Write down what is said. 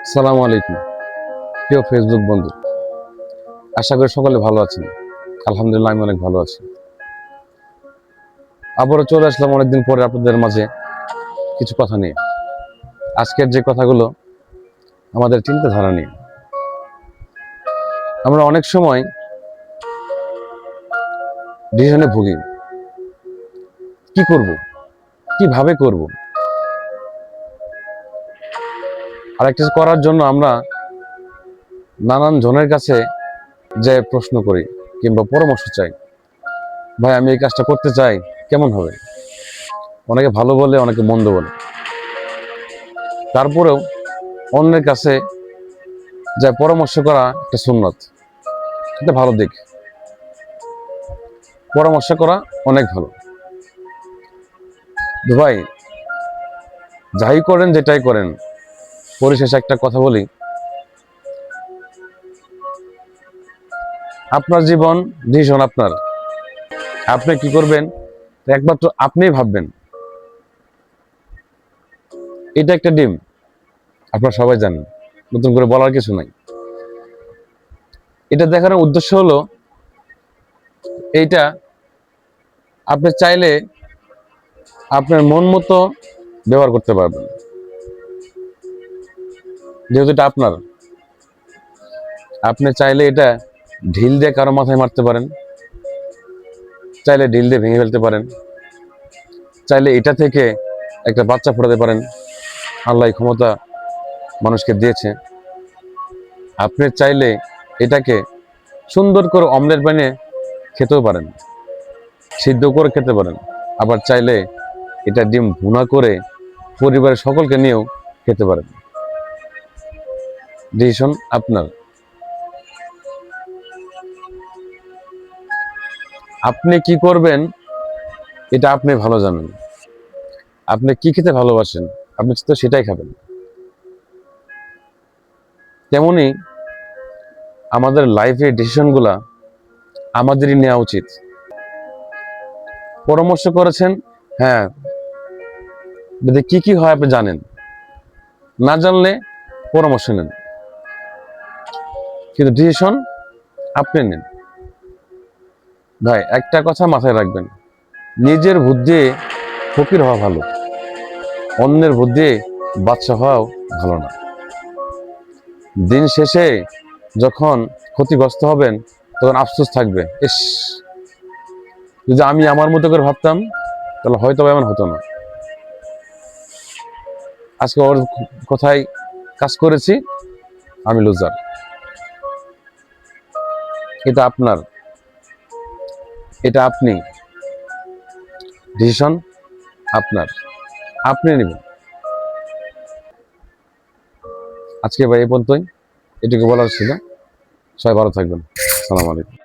আসসালামু আলাইকুম প্রিয় ফেসবুক বন্ধু, আশা করি সকলে ভালো আছেন। আলহামদুলিল্লাহ, আমি অনেক ভালো আছি। আবারও চলে আসলাম অনেকদিন পরে আপনাদের মাঝে কিছু কথা নিয়ে। আজকের যে কথাগুলো আমাদের চিন্তাধারা নিয়ে। আমরা অনেক সময় ডিসিশনে ভুগি, কি করব, কিভাবে করব। আর একটা করার জন্য আমরা নানান জনের কাছে যে প্রশ্ন করি কিংবা পরামর্শ চাই, ভাই আমি এই কাজটা করতে চাই, কেমন হবে। অনেকে ভালো বলে, অনেকে মন্দ বলে। তারপরেও অন্যের কাছে যা পরামর্শ করা একটা সুন্নত, এটা ভালো দিক। পরামর্শ করা অনেক ভালো। ভাই যাই করেন, যেটাই করেন, পরিশেষে একটা কথা বলি, আপনার জীবন ডিসিশন আপনার। আপনি কি করবেন একমাত্র আপনিই ভাববেন। এটা একটা ডিম, আপনারা সবাই জানেন, নতুন করে বলার কিছু নাই। এটা দেখানোর উদ্দেশ্য হলো এইটা, আপনি চাইলে আপনার মন মতো ব্যবহার করতে পারবেন, যেহেতু এটা আপনার। আপনি চাইলে এটা ঢিল দিয়ে কারো মাথায় মারতে পারেন, চাইলে ঢিল দিয়ে ভেঙে ফেলতে পারেন, চাইলে এটা থেকে একটা বাচ্চা ফোটাতে পারেন। আল্লাহ ক্ষমতা মানুষকে দিয়েছে। আপনি চাইলে এটাকে সুন্দর করে অমলেট বানিয়ে খেতেও পারেন, সিদ্ধ করে খেতে পারেন। আবার চাইলে এটা ডিম ভুনা করে পরিবারের সকলকে নিয়েও খেতে পারেন। ডিসিশন আপনার। আপনি কি করবেন এটা আপনি ভালো জানেন। আপনি কি খেতে ভালোবাসেন, আপনি তো সেটাই খাবেন। তেমনি আমাদের লাইফে ডিসিশনগুলা আমাদেরই নেওয়া উচিত। পরামর্শ করেছেন, হ্যাঁ, কি কি হয় আপনি জানেন, না জানলে পরামর্শ নেন, কিন্তু ডিসিশন আপনি নেন। ভাই একটা কথা মাথায় রাখবেন, নিজের বুদ্ধি ফকির হওয়া ভালো, অন্যের বুদ্ধি বাদশা হওয়াও ভালো না। দিন শেষে যখন ক্ষতিগ্রস্ত হবেন, তখন আফসোস থাকবে, ইস, যদি আমি আমার মতো করে ভাবতাম তাহলে হয়তো এমন হতো না। আজকে ওর কথায় কাজ করেছি, আমি লুজার। এটা আপনার, এটা আপনি, ডিসিশন আপনার, আপনি নেবেন। আজকে ভাই এই পর্যন্তই, এটুকু বলার ছিল। সবাই ভালো থাকবেন। আসসালামু আলাইকুম।